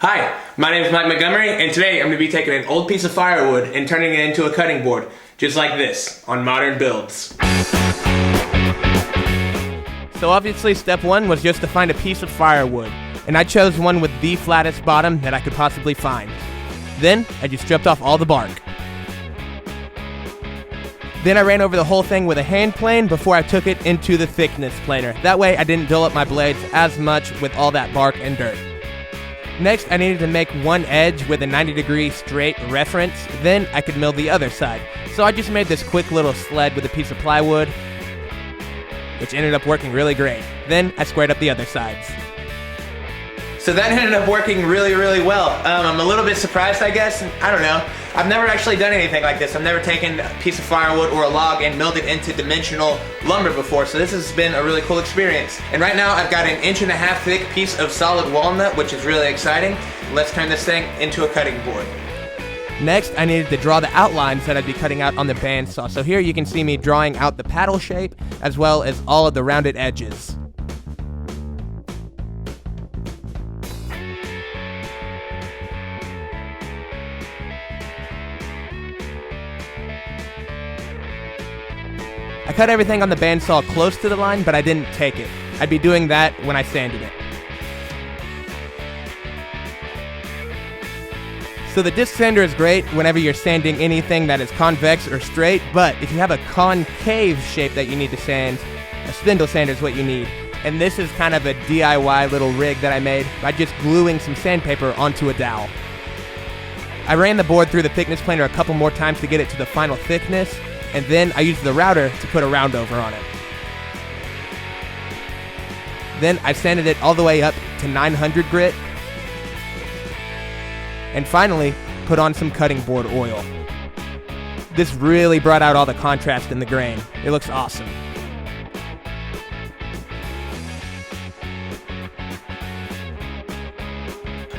Hi, my name is Mike Montgomery, and today I'm going to be taking an old piece of firewood and turning it into a cutting board, just like this, on Modern Builds. So obviously step one was just to find a piece of firewood, and I chose one with the flattest bottom that I could possibly find. Then, I just stripped off all the bark. Then I ran over the whole thing with a hand plane before I took it into the thickness planer. That way I didn't dull up my blades as much with all that bark and dirt. Next, I needed to make one edge with a 90-degree straight reference, then I could mill the other side. So I just made this quick little sled with a piece of plywood, which ended up working really great. Then I squared up the other sides. So that ended up working really well. I'm a little bit surprised, I guess. I don't know. I've never actually done anything like this. I've never taken a piece of firewood or a log and milled it into dimensional lumber before, so this has been a really cool experience. And right now I've got an 1.5 inch thick piece of solid walnut, which is really exciting. Let's turn this thing into a cutting board. Next, I needed to draw the outlines that I'd be cutting out on the bandsaw. So here you can see me drawing out the paddle shape, as well as all of the rounded edges. I cut everything on the bandsaw close to the line, but I didn't take it. I'd be doing that when I sanded it. So the disc sander is great whenever you're sanding anything that is convex or straight, but if you have a concave shape that you need to sand, a spindle sander is what you need. And this is kind of a DIY little rig that I made by just gluing some sandpaper onto a dowel. I ran the board through the thickness planer a couple more times to get it to the final thickness, and then I used the router to put a round over on it. Then I sanded it all the way up to 900 grit, and finally put on some cutting board oil. This really brought out all the contrast in the grain. It looks awesome.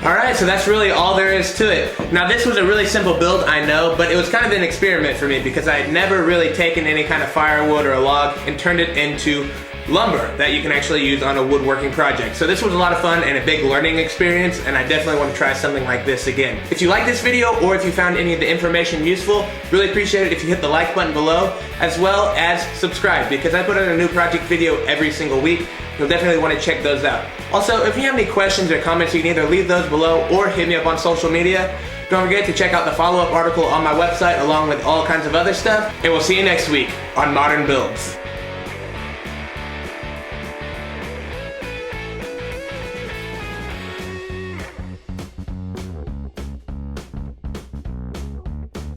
Alright, so that's really all there is to it. Now this was a really simple build, I know, but it was kind of an experiment for me because I had never really taken any kind of firewood or a log and turned it into lumber that you can actually use on a woodworking project. So this was a lot of fun and a big learning experience, and I definitely want to try something like this again. If you like this video or if you found any of the information useful, really appreciate it if you hit the like button below, as well as subscribe, because I put out a new project video every single week. You'll definitely want to check those out. Also, if you have any questions or comments, you can either leave those below or hit me up on social media. Don't forget to check out the follow-up article on my website along with all kinds of other stuff, and we'll see you next week on Modern Builds.